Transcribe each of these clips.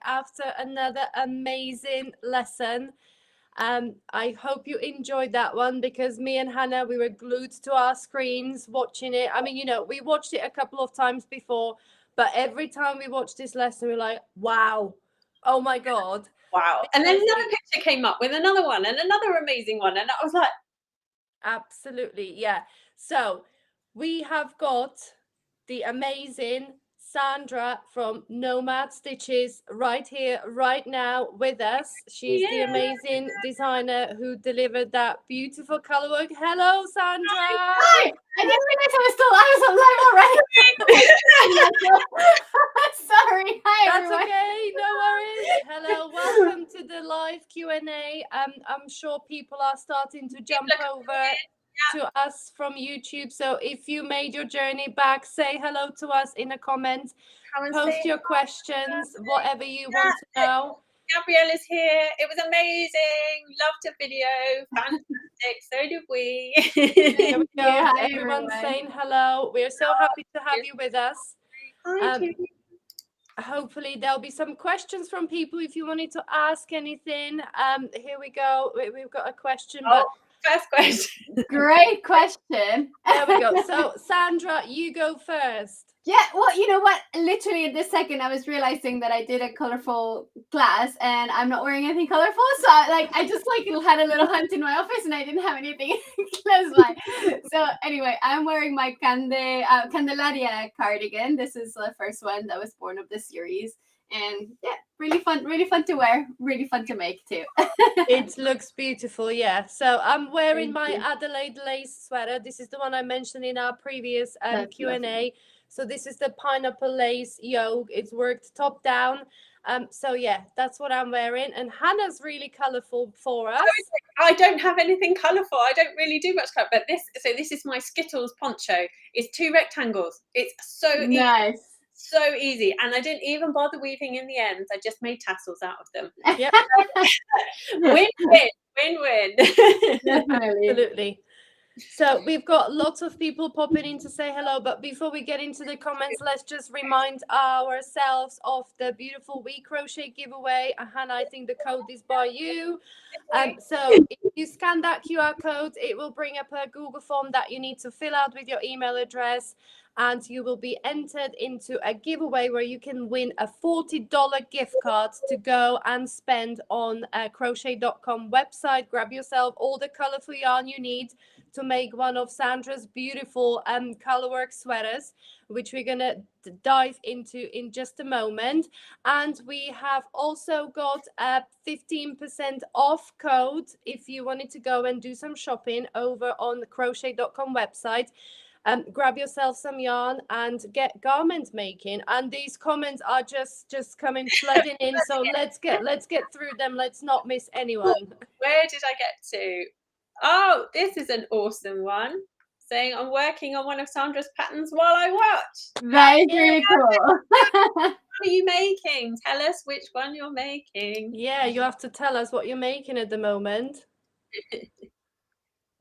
after another amazing lesson. I hope you enjoyed that one because me and Hannah, we were glued to our screens watching it. I mean, we watched it a couple of times before, but every time we watched this lesson, we're like, wow, oh my God. Wow. And then another picture came up with another one and another amazing one. And I was like, absolutely, yeah. So we have got the amazing Sandra from Nomad Stitches right here, right now with us. She's the amazing designer who delivered that beautiful color work. Hello, Sandra. Hi. I didn't realize I was live already. Sorry. Hi, That's everyone. okay. No worries. Hello. Welcome to the live Q&A. I'm sure people are starting to jump over to us from YouTube. So if you made your journey back, say hello to us in a comment. Post your questions, whatever you want to know. Gabrielle is here. It was amazing. Loved the video. Fantastic. So did we. There we go. Hi, Everyone's everyone. saying hello. We're so happy to have you with us. Hopefully there'll be some questions from people if you wanted to ask anything. Here we go. We've got a question, but first question. Great question. There we go. So Sandra, you go first. Yeah, well, you know what? Literally at this second, I was realizing that I did a colorful class and I'm not wearing anything colorful. So I just had a little hunt in my office and I didn't have anything close by. So anyway, I'm wearing my Candelaria cardigan. This is the first one that was born of this series. And yeah, really fun to wear, really fun to make too. It looks beautiful, yeah. So I'm wearing my Adelaide lace sweater. This is the one I mentioned in our previous Q&A. So this is the pineapple lace yoke. It's worked top down. So yeah, that's what I'm wearing. And Hannah's really colorful for us. I don't have anything colorful. I don't really do much color. But this is my Skittles poncho. It's 2 rectangles. It's so nice. Easy. So easy, and I didn't even bother weaving in the ends. I just made tassels out of them. Yep. Win-win. Absolutely. So we've got lots of people popping in to say hello, but before we get into the comments, let's just remind ourselves of the beautiful We Crochet giveaway. Hannah, I think the code is by you. So if you scan that QR code, it will bring up a Google form that you need to fill out with your email address, and you will be entered into a giveaway where you can win a $40 gift card to go and spend on a crochet.com website. Grab yourself all the colorful yarn you need to make one of Sandra's beautiful colorwork sweaters, which we're gonna dive into in just a moment. And we have also got a 15% off code if you wanted to go and do some shopping over on the crochet.com website. Grab yourself some yarn and get garment making. And these comments are just coming flooding in, so let's get through them. Let's not miss anyone. Where did I get to? Oh, this is an awesome one, saying I'm working on one of Sandra's patterns while I watch. That is really cool. What are you making? Tell us which one you're making. Yeah, you have to tell us what you're making at the moment.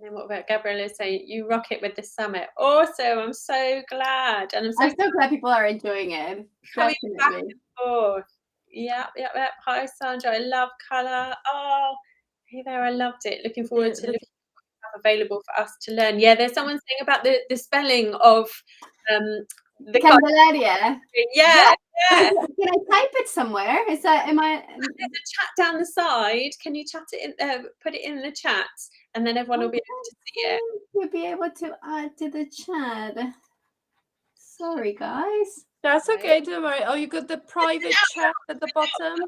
And what about Gabriella saying, you rock it with the summit. Awesome. I'm so glad. And I'm so glad people are enjoying it. Definitely. Yeah. Hi, Sandra. I love colour. Oh, hey there. I loved it. Looking forward to looking at what we have available for us to learn. Yeah, there's someone saying about the spelling of the Candelaria. Yeah. Can I type it somewhere? There's a chat down the side. Can you chat it in? Put it in the chat, and then everyone will be able to see it. You'll be able to add to the chat. Sorry, guys. That's okay. Don't worry. Oh, you got the private chat at the bottom.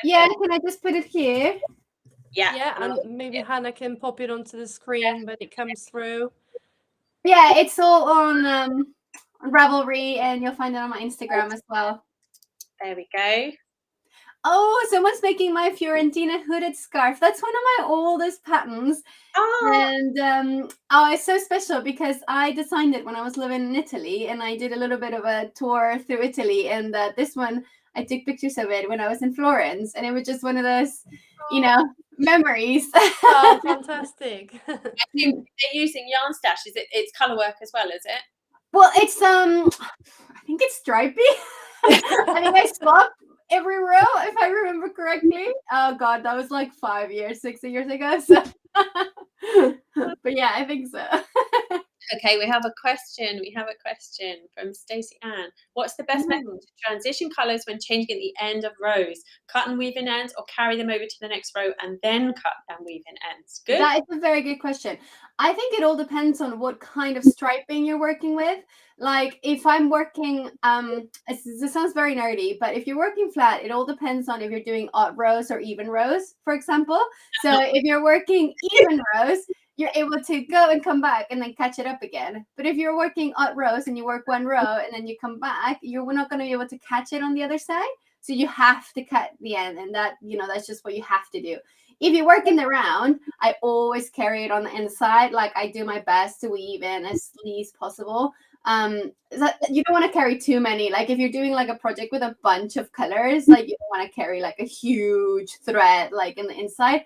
Yeah. Can I just put it here? Yeah, and maybe Hannah can pop it onto the screen when it comes through. Yeah, it's all on Ravelry, and you'll find it on my Instagram as well. There we go. Oh, someone's making my Fiorentina hooded scarf. That's one of my oldest patterns. Oh. And it's so special because I designed it when I was living in Italy, and I did a little bit of a tour through Italy. And this one, I took pictures of it when I was in Florence, and it was just one of those, memories. Oh, fantastic. I think they're using yarn stash. It's color work as well, is it? Well, it's I think it's stripy. I think I swapped every row, if I remember correctly. Oh God, that was like 6 years ago. So, but yeah, I think so. Okay, we have a question. We have a question from Stacey Ann. What's the best method to transition colours when changing at the end of rows? Cut and weave in ends, or carry them over to the next row and then cut and weave in ends? Good. That is a very good question. I think it all depends on what kind of striping you're working with. Like if I'm working, this sounds very nerdy, but if you're working flat, it all depends on if you're doing odd rows or even rows, for example. So if you're working even rows, you're able to go and come back and then catch it up again. But if you're working odd rows and you work one row and then you come back, you're not going to be able to catch it on the other side. So you have to cut the end, and that, that's just what you have to do. If you work in the round, I always carry it on the inside. Like I do my best to weave in as least possible. You don't want to carry too many. Like if you're doing like a project with a bunch of colors, like you don't want to carry like a huge thread like in the inside.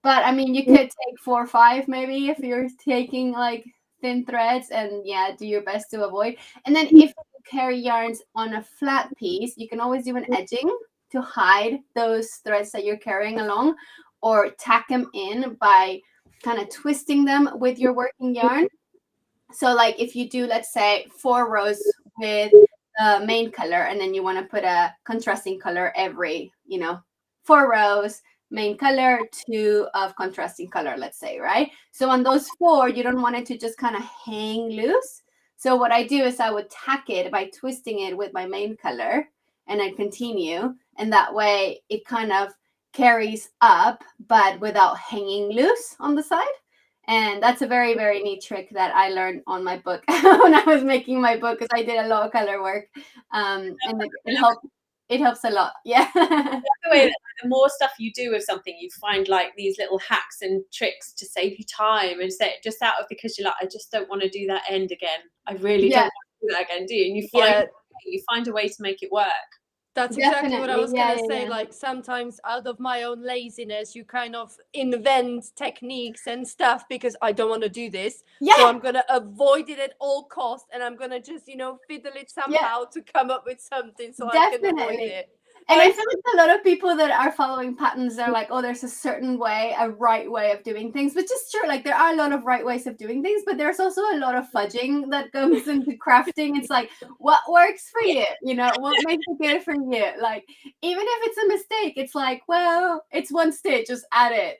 But I mean, you could take 4 or 5 maybe if you're taking like thin threads, and yeah, do your best to avoid. And then if you carry yarns on a flat piece, you can always do an edging to hide those threads that you're carrying along, or tack them in by kind of twisting them with your working yarn. So like if you do, let's say 4 rows with the main color, and then you want to put a contrasting color every, 4 rows, main color, 2 of contrasting color, let's say, right? So on those 4, you don't want it to just kind of hang loose. So what I do is I would tack it by twisting it with my main color and then continue. And that way it kind of carries up, but without hanging loose on the side. And that's a very, very neat trick that I learned on my book when I was making my book, because I did a lot of color work. And it helps a lot. Yeah. The way that the more stuff you do with something, you find like these little hacks and tricks to save you time, and say just out of, because you're like, I just don't want to do that end again. I really don't want to do that again, do you? And you find a way to make it work. That's exactly what I was going to say. Like sometimes out of my own laziness, you kind of invent techniques and stuff because I don't want to do this. Yeah. So I'm going to avoid it at all costs, and I'm going to just, fiddle it somehow to come up with something so I can avoid it. And I feel like a lot of people that are following patterns, they're like, oh, there's a certain way, a right way of doing things, which is true. Like there are a lot of right ways of doing things, but there's also a lot of fudging that goes into crafting. It's like, what works for you? What makes it good for you? Like, even if it's a mistake, it's like, well, it's 1 stitch, just add it,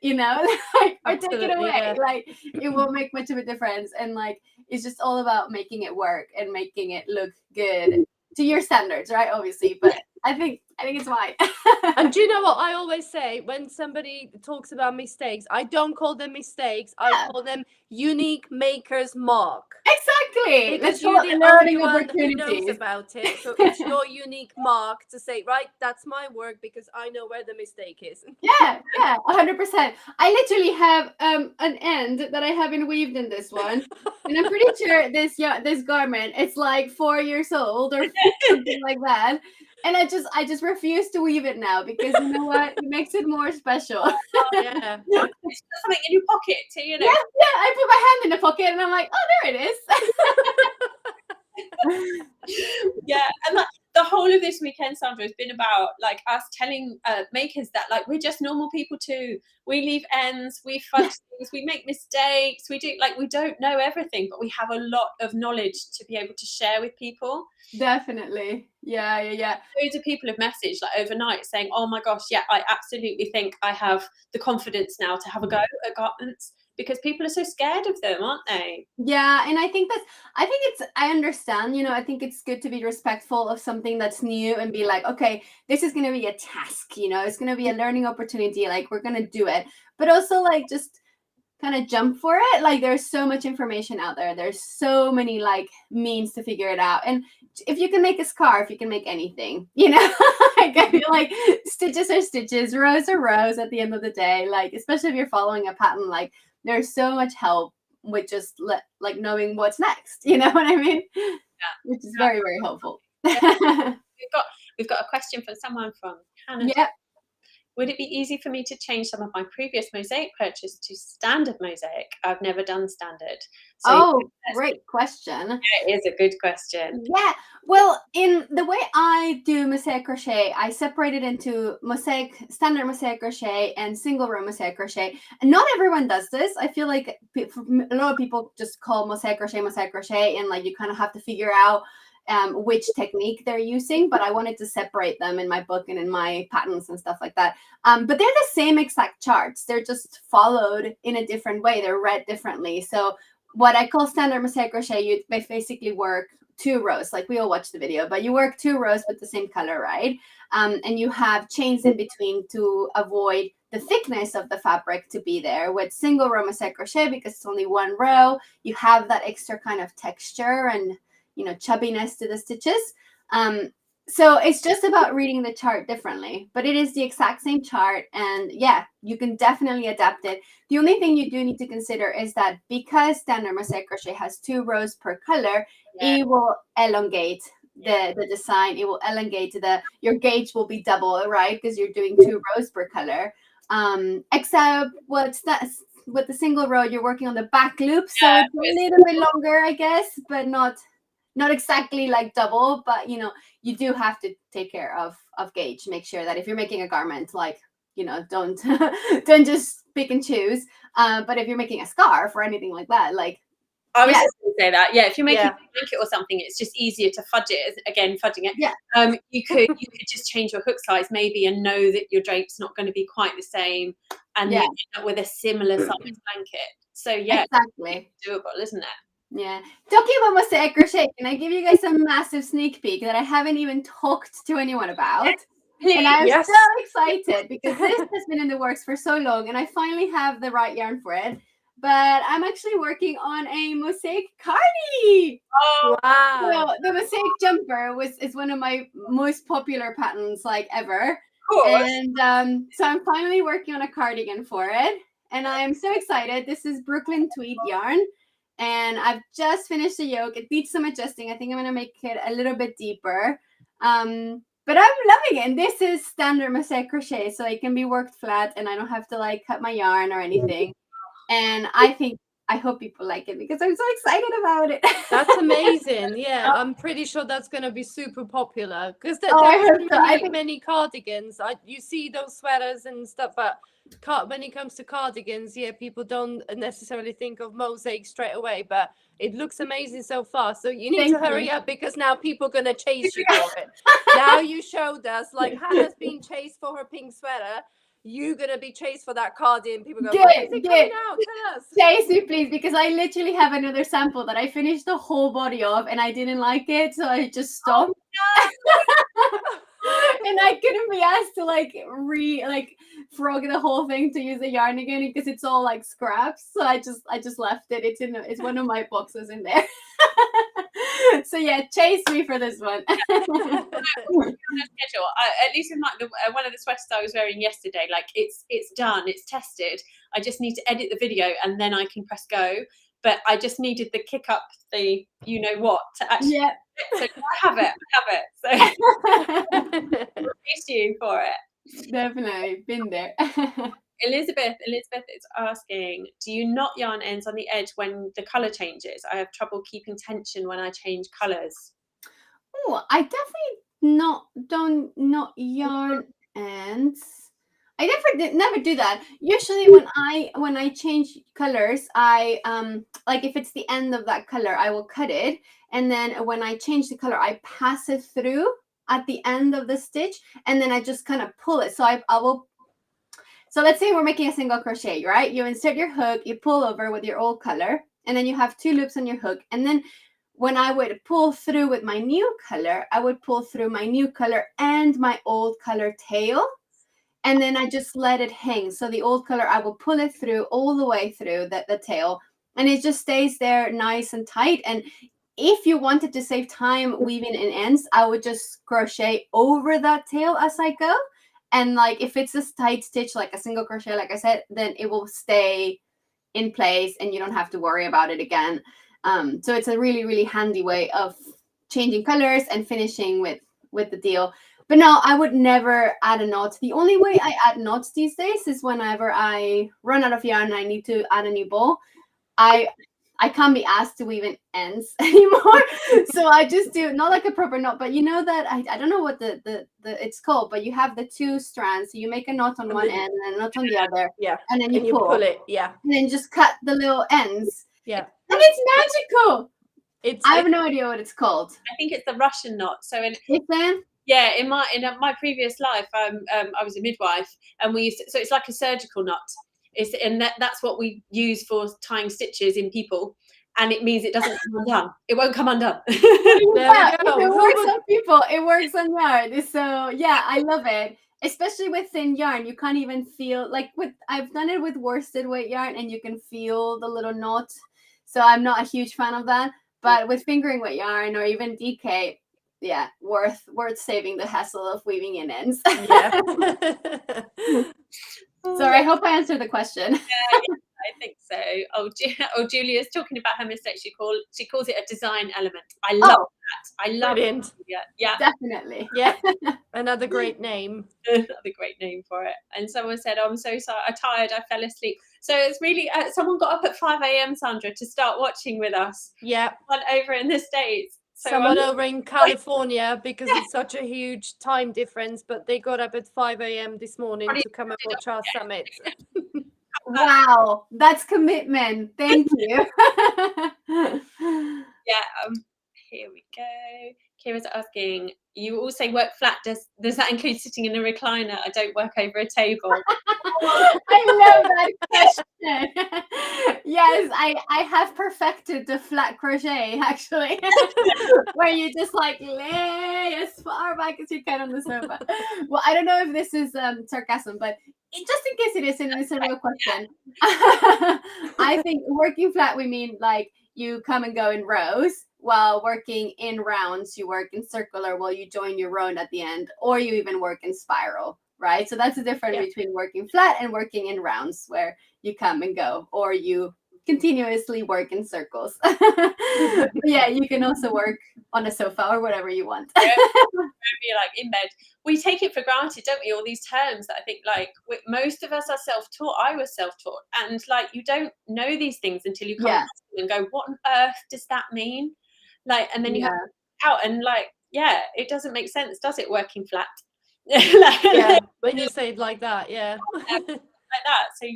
like, or take it away. Yeah. Like it won't make much of a difference. And like, it's just all about making it work and making it look good to your standards, right? Obviously, but I think it's fine. And do you know what I always say when somebody talks about mistakes? I don't call them mistakes. I call them unique maker's mark. Exactly. Because you're the only one who knows about it. So it's your unique mark to say, right, that's my work because I know where the mistake is. Yeah, 100%. I literally have an end that I haven't weaved in this one. And I'm pretty sure this garment, it's like 4 years old or something like that. And I just refuse to weave it now because you know what? It makes it more special. Yeah. It's something in your pocket too, Yeah, I put my hand in the pocket and I'm like, oh, there it is. Yeah, and the whole of this weekend, Sandra, has been about like us telling makers that like we're just normal people too. We leave ends, we fudge things, we make mistakes, we don't know everything, but we have a lot of knowledge to be able to share with people. Definitely. Yeah. Loads of people have messaged like overnight saying, oh my gosh, yeah, I absolutely think I have the confidence now to have a go at garments, because people are so scared of them, aren't they? Yeah, and I understand, I think it's good to be respectful of something that's new and be like, okay, this is going to be a task, it's going to be a learning opportunity, like we're going to do it, but also like just kind of jump for it. Like there's so much information out there. There's so many like means to figure it out. And if you can make a scarf, you can make anything, like I feel like stitches are stitches, rows are rows at the end of the day. Like, especially if you're following a pattern, like there's so much help with just like knowing what's next. You know what I mean? Yeah. Which is very, very helpful. Yeah. We've got a question from someone from Canada. Yep. would it be easy for me to change some of my previous mosaic purchase to standard mosaic? I've never done standard. So Oh, great question. it is a good question. Yeah, well, in the way I do mosaic crochet, I separate it into standard mosaic crochet and single row mosaic crochet. And not everyone does this. I feel like a lot of people just call mosaic crochet, and like you kind of have to figure out which technique they're using. But I wanted to separate them in my book and in my patterns and stuff like that. But they're the same exact charts. They're just followed in a different way. They're read differently. So what I call standard mosaic crochet, you basically work 2 rows, like we all watch the video, but you work 2 rows with the same color, right? And you have chains in between to avoid the thickness of the fabric to be there. With single row mosaic crochet, because it's only 1 row, you have that extra kind of texture and, you know, chubbiness to the stitches. So it's just about reading the chart differently, but it is the exact same chart. And yeah, you can definitely adapt it. The only thing you do need to consider is that because standard mosaic crochet has 2 rows per color, it will elongate the design. It will elongate your gauge will be double, right? Because you're doing 2 rows per color. Except with the single row, you're working on the back loop, so it's a little bit longer, I guess, but not exactly like double. But you know, you do have to take care of gauge. Make sure that if you're making a garment, like, you know, don't don't just pick and choose. But if you're making a scarf or anything like that, like, I was just going to say that. Yeah, if you're making a blanket or something, it's just easier to fudge it. Again, fudging it. Yeah. You could just change your hook size maybe and know that your drape's not going to be quite the same, and then end up with a similar size blanket. So yeah, exactly, it's doable, isn't it? Yeah. Talking about mosaic crochet, can I give you guys a massive sneak peek that I haven't even talked to anyone about? And I'm so excited because this has been in the works for so long, and I finally have the right yarn for it. But I'm actually working on a mosaic cardi. Oh wow! So the mosaic jumper is one of my most popular patterns like ever. And so I'm finally working on a cardigan for it, and I'm so excited. This is Brooklyn tweed yarn, and I've just finished the yoke. It needs some adjusting. I think I'm gonna make it a little bit deeper. But I'm loving it. And this is standard mosaic crochet, so it can be worked flat, and I don't have to like cut my yarn or anything. And I hope people like it because I'm so excited about it. That's amazing. Yeah, I'm pretty sure that's going to be super popular because there are many cardigans. You see those sweaters and stuff, but when it comes to cardigans, yeah, people don't necessarily think of mosaic straight away, but it looks amazing so far. So you need to hurry up because now people are going to chase you for it. Now you showed us, like Hannah's being chased for her pink sweater. You're gonna be chased for that cardigan. People go, when is it coming out? Tell us. Chase me, please, because I literally have another sample that I finished the whole body of and I didn't like it, so I just stopped. Oh, no. And I couldn't be asked to like frog the whole thing to use the yarn again because it's all like scraps. So I just left it. It's one of my boxes in there. So yeah, chase me for this one. At least with one of the sweaters I was wearing yesterday, like it's done, it's tested. I just need to edit the video and then I can press go. But I just needed the kick up, the you know what, to actually. Yeah. So I have it. So praise you for it. Definitely been there. Elizabeth is asking, do you knot yarn ends on the edge when the color changes? I have trouble keeping tension when I change colors. Oh, I definitely don't knot yarn ends. I never do that. Usually when I change colors, I like if it's the end of that color, I will cut it, and then when I change the color, I pass it through at the end of the stitch, and then I just kind of pull it. So I will. So let's say we're making a single crochet, right? You insert your hook, you pull over with your old color, and then you have 2 loops on your hook. And then when I would pull through with my new color, I would pull through my new color and my old color tail. And then I just let it hang. So the old color, I will pull it through all the way through the tail. And it just stays there nice and tight. And if you wanted to save time weaving in ends, I would just crochet over that tail as I go. And like if it's a tight stitch, like a single crochet, like I said, then it will stay in place and you don't have to worry about it again. So it's a really, really handy way of changing colors and finishing with the deal. But no, I would never add a knot. The only way I add knots these days is whenever I run out of yarn and I need to add a new bow. I can't be asked to weave in ends anymore. So I just do not like a proper knot, but you know that I don't know what the it's called, but you have the 2 strands. So you make a knot on one end and then a knot on the other. Yeah. And then you pull it. Yeah. And then just cut the little ends. Yeah. And it's magical. I have no idea what it's called. I think it's the Russian knot. So in in my previous life, I was a midwife, and we used to, so it's like a surgical knot. It's that's what we use for tying stitches in people, and it means it doesn't come undone. It won't come undone. There we go. It works on people. It works on yarn. So yeah, I love it. Especially with thin yarn, you can't even feel I've done it with worsted weight yarn, and you can feel the little knot. So I'm not a huge fan of that. But with fingering weight yarn or even DK, yeah, worth saving the hassle of weaving in ends. Yeah. Sorry, I hope I answered the question. Yeah, I think so. Julia's talking about her mistake. She calls it a design element. I love that. I love Brilliant. it. Yeah, Definitely. Yeah, another great name. Another great name for it. And someone said, "Oh, I'm so sorry. I'm tired. I fell asleep." So it's really someone got up at 5 a.m. Sandra, to start watching with us. Yeah. One over in the States. So someone over in California, because it's such a huge time difference, but they got up at 5 a.m. this morning to come and watch our summit. Wow, that's commitment. Thank you. Yeah, here we go. Kira's asking, you also work flat. Does that include sitting in a recliner? I don't work over a table. I love that question. Yes, I have perfected the flat crochet, actually, where you just like lay as far back as you can on the sofa. Well, I don't know if this is sarcasm, but just in case it is, and it's a real question. I think working flat, we mean like you come and go in rows, while working in rounds, you work in circular while you join your row at the end, or you even work in spiral, right? So that's the difference between working flat and working in rounds, where you come and go, or you continuously work in circles. Yeah, you can also work on a sofa or whatever you want. Be like in bed. We take it for granted, don't we? All these terms that I think like most of us are self-taught. I was self-taught, and like you don't know these things until you come and go, what on earth does that mean? Like, and then you have to out and like, it doesn't make sense, does it? Working flat. When you say it like that, like that. So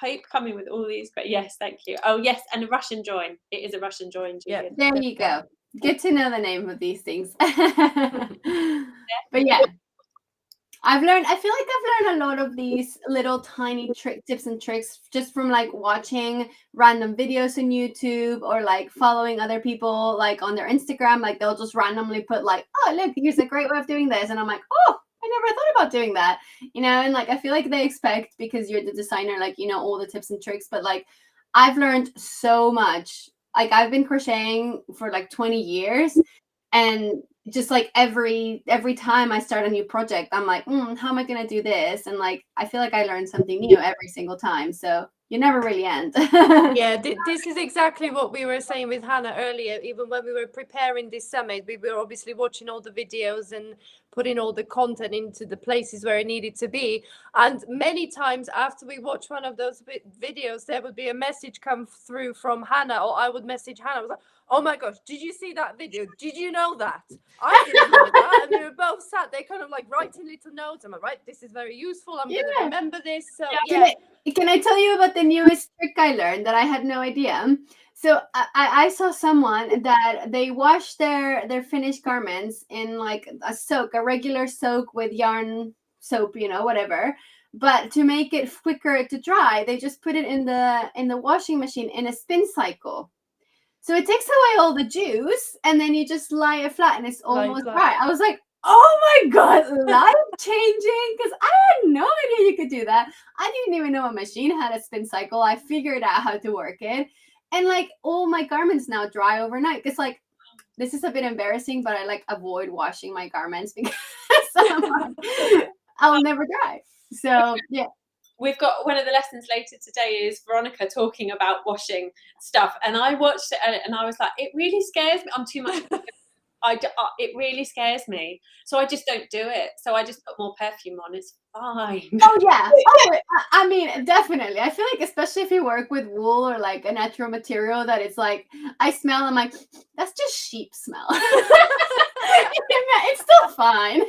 keep coming with all these, but yes, thank you. Oh yes, and a Russian join. It is a Russision join. Yeah, there you go. Good to know the name of these things. But yeah, I feel like I've learned a lot of these little tiny tips and tricks just from like watching random videos on YouTube, or like following other people like on their Instagram. Like they'll just randomly put like, oh look, here's a great way of doing this, and I'm like, oh, I never thought about doing that, and like I feel like they expect, because you're the designer, like all the tips and tricks, but like I've learned so much. Like I've been crocheting for like 20 years, and just like every time I start a new project, I'm like, how am I gonna do this? And like I feel like I learn something new every single time, so you never really end. This is exactly what we were saying with Hannah earlier. Even when we were preparing this summit, we were obviously watching all the videos and putting all the content into the places where it needed to be. And many times after we watch one of those videos, there would be a message come through from Hannah, or I would message Hannah. I was like, oh my gosh, did you see that video? Did you know that? I didn't know that. And we were both sat there kind of like writing little notes. I'm like, right, this is very useful. I'm going to remember this. So Can I tell you about the newest trick I learned that I had no idea? So I saw someone that they wash their finished garments in like a regular soak with yarn soap, whatever. But to make it quicker to dry, they just put it in the washing machine in a spin cycle. So it takes away all the juice, and then you just lie it flat, and it's almost dry. I was like, oh my God, life-changing, because I had no idea you could do that. I didn't even know a machine had a spin cycle. I figured out how to work it. And like all my garments now dry overnight. Because like, this is a bit embarrassing, but I like avoid washing my garments because I'll never dry. So yeah. We've got one of the lessons later today is Veronica talking about washing stuff. And I watched it and I was like, it really scares me. I'm too much. it really scares me. So I just don't do it. So I just put more perfume on. It's fine. Oh yeah. Oh, I mean, definitely. I feel like, especially if you work with wool or like a natural material, that it's like, I smell, I'm like, that's just sheep smell. It's still fine.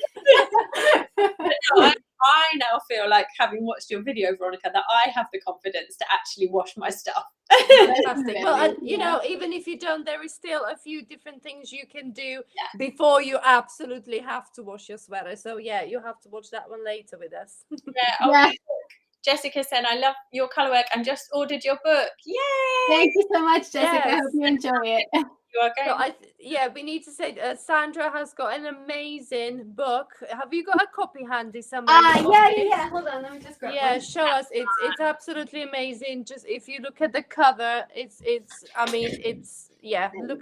I now feel like, having watched your video, Veronica, that I have the confidence to actually wash my stuff. Fantastic. Well, and you know, even if you don't, there is still a few different things you can do before you absolutely have to wash your sweater. So yeah, you have to watch that one later with us. Yeah. Jessica said, I love your colourwork and just ordered your book. Yay! Thank you so much, Jessica. I hope you enjoy it. You are going. So we need to say Sandra has got an amazing book. Have you got a copy handy somewhere? Yeah. Hold on, let me just grab one. Show us. It's absolutely amazing. Just if you look at the cover, look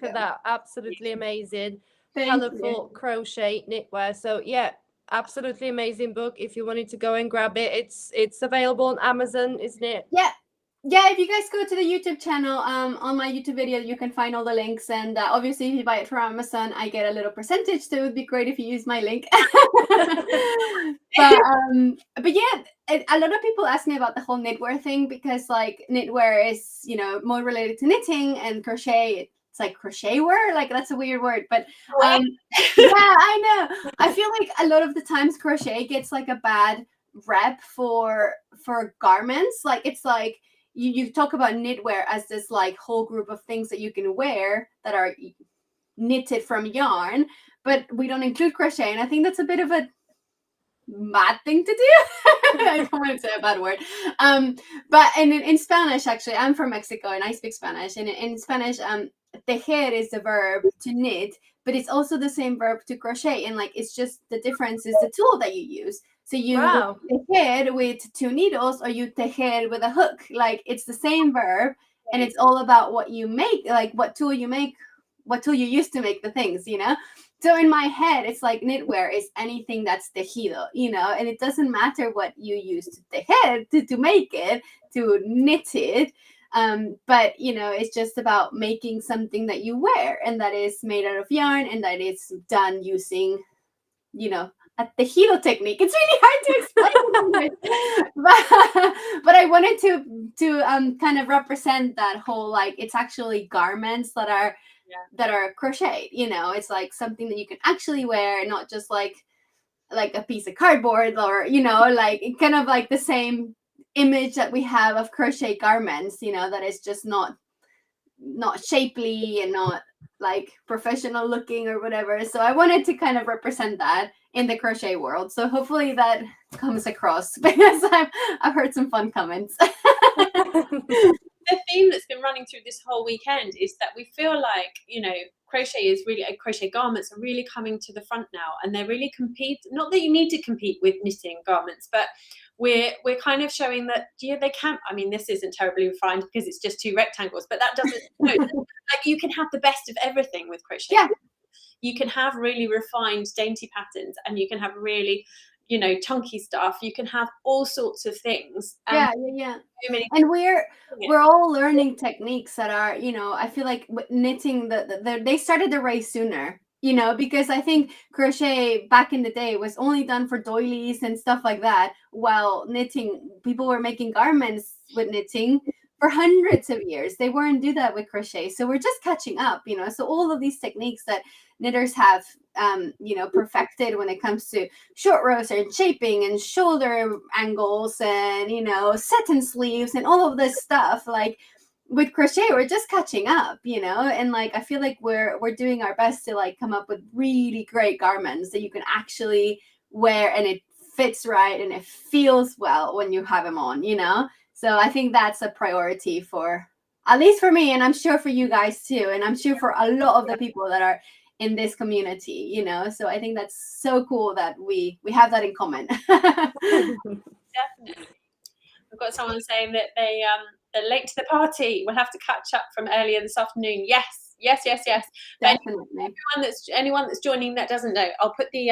at that. Absolutely amazing. Colourful crochet knitwear. So yeah, absolutely amazing book. If you wanted to go and grab it, it's available on Amazon, isn't it? Yeah, if you guys go to the YouTube channel, on my YouTube video, you can find all the links. And obviously, if you buy it from Amazon, I get a little percentage. So it would be great if you use my link. But yeah, a lot of people ask me about the whole knitwear thing, because like knitwear is, you know, more related to knitting, and crochet, it's like crochet wear. Like, that's a weird word, but yeah, I know. I feel like a lot of the times crochet gets like a bad rep for garments. Like, it's like, you talk about knitwear as this like whole group of things that you can wear that are knitted from yarn, but we don't include crochet, and I think that's a bit of a mad thing to do. I don't want to say a bad word. But in Spanish, actually, I'm from Mexico and I speak Spanish, and in Spanish, tejer is the verb to knit, but it's also the same verb to crochet, and like, it's just the difference is the tool that you use. So you tejer with 2 needles, or you tejer with a hook. Like, it's the same verb, and it's all about what you make, like what tool you make, what tool you use to make the things, you know? So in my head, it's like knitwear is anything that's tejido, you know, and it doesn't matter what you use to tejer, to make it, to knit it. But, you know, it's just about making something that you wear, and that is made out of yarn, and that is done using, you know, a tejido technique. It's really hard to explain. but I wanted to kind of represent that whole, like, it's actually garments that are crocheted, you know. It's like something that you can actually wear, not just like a piece of cardboard, or, you know, like kind of like the same image that we have of crochet garments, you know, that is just not shapely and not like professional looking or whatever. So I wanted to kind of represent that in the crochet world. So hopefully that comes across, because I've heard some fun comments. The theme that's been running through this whole weekend is that we feel like, you know, crochet garments are really coming to the front now, and they're really not that you need to compete with knitting garments, but we're kind of showing that, yeah, they can. I mean, this isn't terribly refined because it's just 2 rectangles, but that doesn't like, you can have the best of everything with crochet. Yeah. You can have really refined, dainty patterns, and you can have really, you know, chunky stuff. You can have all sorts of things. Yeah. And we're all learning techniques that are, you know, I feel like knitting, they started the race sooner, you know, because I think crochet back in the day was only done for doilies and stuff like that, while knitting, people were making garments with knitting for hundreds of years. They weren't do that with crochet. So we're just catching up, you know. So all of these techniques that knitters have, you know, perfected when it comes to short rows and shaping and shoulder angles and, you know, satin sleeves and all of this stuff, like with crochet, we're just catching up, you know. And like, I feel like we're doing our best to like come up with really great garments that you can actually wear, and it fits right and it feels well when you have them on, you know. So I think that's a priority for, at least for me, and I'm sure for you guys too, and I'm sure for a lot of the people that are in this community, you know. So I think that's so cool that we have that in common. Definitely. We've got someone saying that they're late to the party. We'll have to catch up from earlier this afternoon. Yes. Definitely. Anyone that's joining that doesn't know, I'll put the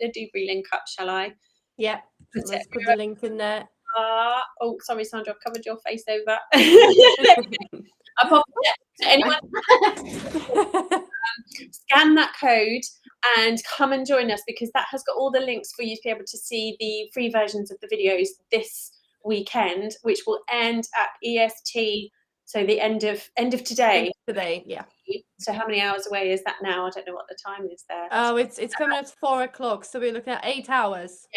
Dubry link up, shall I? Yeah. Let's put the link in there. Oh, sorry, Sandra, I've covered your face over. I popped it. So anyone scan that code and come and join us, because that has got all the links for you to be able to see the free versions of the videos this weekend, which will end at EST, so the end of today. Yeah. So how many hours away is that now? I don't know what the time is there. Oh, it's coming at 4 o'clock, so we're looking at 8 hours.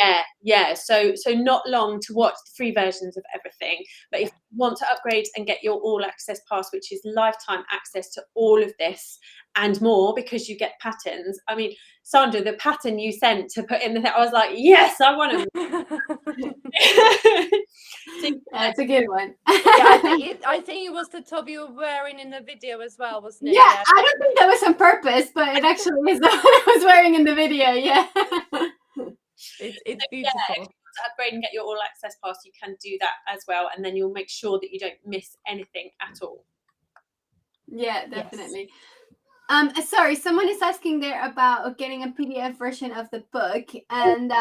Yeah. So not long to watch the free versions of everything. But if you want to upgrade and get your all access pass, which is lifetime access to all of this and more, because you get patterns. I mean, Sandra, the pattern you sent to put in the thing, I was like, yes, I want them. That's a good one. I think it was the top you were wearing in the video as well, wasn't it? Yeah, I don't think that was on purpose, but it actually is the one I was wearing in the video. Yeah. It's beautiful. Yeah, if you want to upgrade and get your all access pass, you can do that as well, and then you'll make sure that you don't miss anything at all. Yeah, definitely. Yes. Sorry, someone is asking there about getting a PDF version of the book, and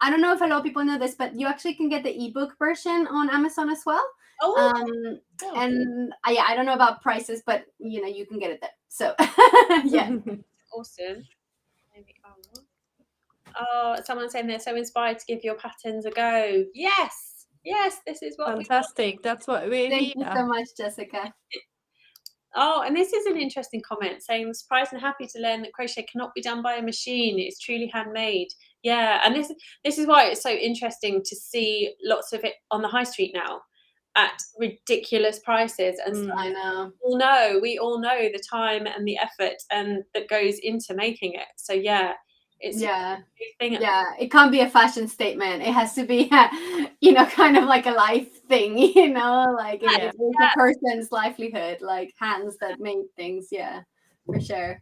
I don't know if a lot of people know this, but you actually can get the ebook version on Amazon as well. And I don't know about prices, but you can get it there. So yeah. Awesome. Oh, someone's saying they're so inspired to give your patterns a go. Yes, this is what fantastic. That's what we're Thank you so much, Jessica. Oh, and this is an interesting comment saying, surprised and happy to learn that crochet cannot be done by a machine. It's truly handmade. Yeah, and this is why it's so interesting to see lots of it on the high street now at ridiculous prices. And I know. We all know the time and the effort and that goes into making it. So yeah, it's a big thing. Yeah, it can't be a fashion statement. It has to be, kind of like a life thing. Like it's a person's livelihood, like hands that make things. Yeah, for sure.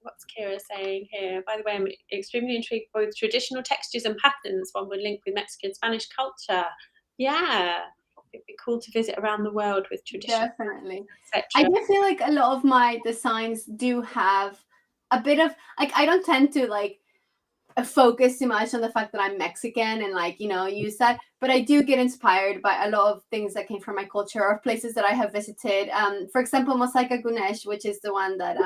What's Kira saying here? By the way, I'm extremely intrigued by both traditional textures and patterns. One would link with Mexican Spanish culture. Yeah, it'd be cool to visit around the world with traditional. Definitely. I do feel like a lot of my designs do have a bit of like, I don't tend to like focus too much on the fact that I'm Mexican and use that, but I do get inspired by a lot of things that came from my culture or places that I have visited. For example, Mosaica Gunesh, which is the one that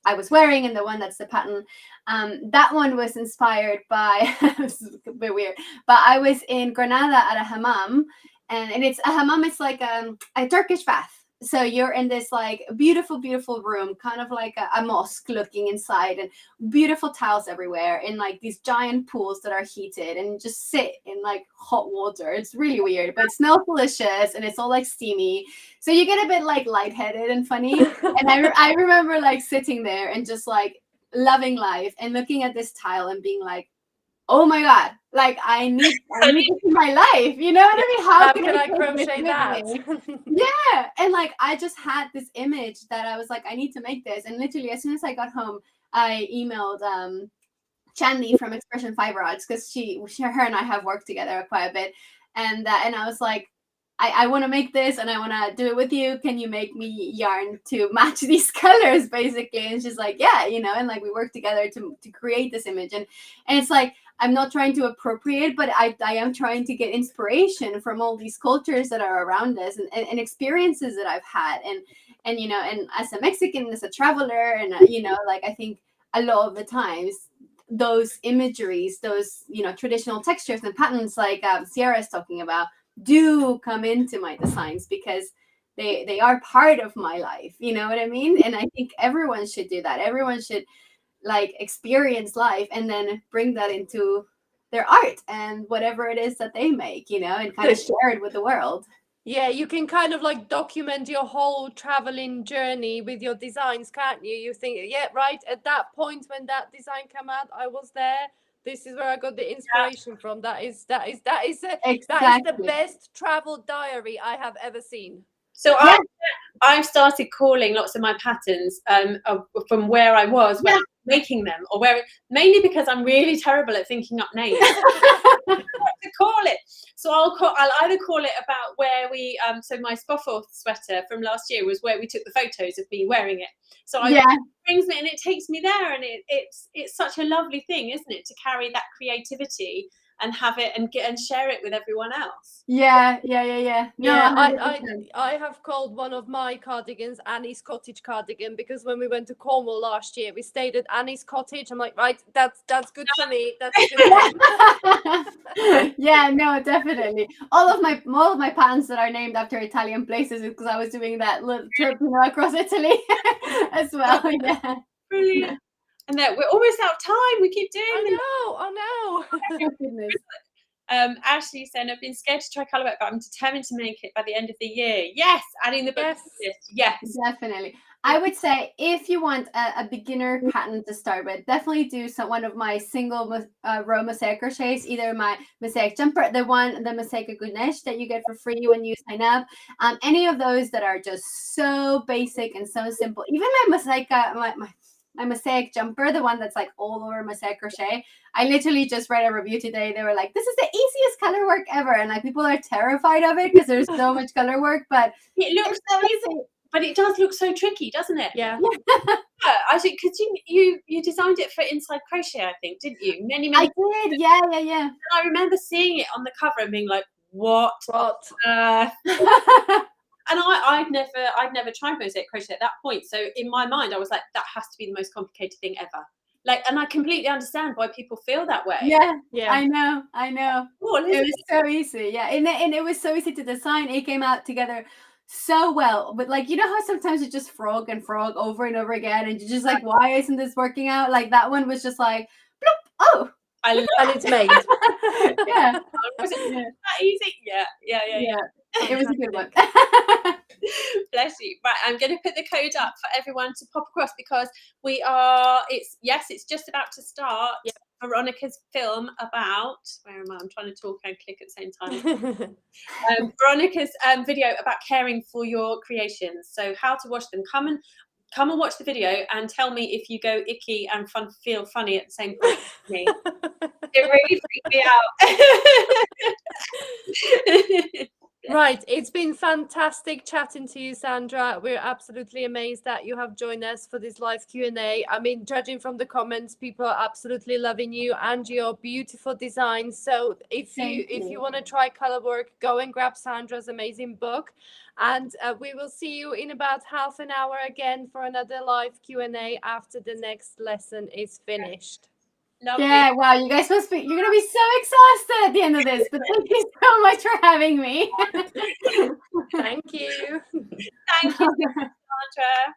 I was wearing and the one that's the pattern. That one was inspired by, this is a bit weird, but I was in Granada at a hammam, and it's a hammam. It's like a Turkish bath. So you're in this like beautiful, beautiful room, kind of like a mosque looking inside, and beautiful tiles everywhere, and like these giant pools that are heated, and you just sit in like hot water. It's really weird, but it smells delicious and it's all like steamy. So you get a bit like lightheaded and funny. And I remember like sitting there and just like loving life and looking at this tile and being like, oh my God, like I need this in my life. You know what I mean? How can I crochet that? Yeah. And like I just had this image that I was like, I need to make this. And literally as soon as I got home, I emailed Chandy from Expression Fiber Arts, because her and I have worked together quite a bit. And I was like, I want to make this and I want to do it with you. Can you make me yarn to match these colors, basically? And she's like, yeah, and like we work together to create this image. And it's like, I'm not trying to appropriate, but I am trying to get inspiration from all these cultures that are around us and experiences that I've had. And and as a Mexican, as a traveler, and like I think a lot of the times those imageries, those traditional textures and patterns like Sierra is talking about do come into my designs because they are part of my life. You know what I mean? And I think everyone should do that. Everyone should like experience life and then bring that into their art and whatever it is that they make, and kind of share it with the world. Yeah, you can kind of like document your whole traveling journey with your designs, can't you? You think, yeah, right, at that point when that design came out, I was there. This is where I got the inspiration from. That is the best travel diary I have ever seen. So I've started calling lots of my patterns from where I was when I was making them, or mainly because I'm really terrible at thinking up names. To call it. So I'll either call it about where we so my Spofford sweater from last year was where we took the photos of me wearing it. So it brings me and it takes me there, and it's such a lovely thing, isn't it, to carry that creativity and have it and share it with everyone else. Yeah. No, Yeah, 100%. I have called one of my cardigans Annie's cottage cardigan, because when we went to Cornwall last year, we stayed at Annie's cottage. I'm like, right, that's good for me. That's a good one. Yeah, no, definitely. All of my pants that are named after Italian places is because I was doing that little trip, across Italy as well. Yeah. Brilliant. And that we're almost out of time. We keep doing this. I know. Oh, goodness. Ashley saying, I've been scared to try colourwork, but I'm determined to make it by the end of the year. Yes, adding the book to the list. Yes. Definitely. I would say if you want a beginner pattern to start with, definitely do one of my single row mosaic crochets, either my mosaic jumper, the mosaic gounache that you get for free when you sign up. Any of those that are just so basic and so simple. Even my mosaic, my mosaic jumper, the one that's like all over mosaic crochet. I literally just read a review today. They were like, this is the easiest color work ever. And like people are terrified of it because there's so much color work, but it looks so easy. But it does look so tricky, doesn't it? Yeah. I think because you designed it for Inside Crochet, I think, didn't you? Many. I did. Yeah. And I remember seeing it on the cover and being like, what? And I'd never tried mosaic crochet at that point. So in my mind, I was like, that has to be the most complicated thing ever. Like, and I completely understand why people feel that way. Yeah. I know. Cool, it was so easy. Yeah. And it was so easy to design. It came out together so well. But like, you know how sometimes you just frog over and over again, and you're just like, why isn't this working out? Like that one was just like, bloop, oh. And it's made. Yeah. Was it that easy? Yeah. It was a good one. Bless you. Right, I'm going to put the code up for everyone to pop across because it's just about to start. Yep. Veronica's film about, where am I? I'm trying to talk and click at the same time. Veronica's video about caring for your creations. So how to wash them. Come and watch the video and tell me if you go icky and feel funny at the same time as me. It really freaked me out. Right, it's been fantastic chatting to you, Sandra. We're absolutely amazed that you have joined us for this live Q&A. I mean, judging from the comments, people are absolutely loving you and your beautiful designs. So if you want to try color work, go and grab Sandra's amazing book. And we will see you in about half an hour again for another live Q&A after the next lesson is finished. Lovely. Yeah, wow, you guys you're gonna be so exhausted at the end of this, but thank you so much for having me. Thank you. Thank you, Sandra.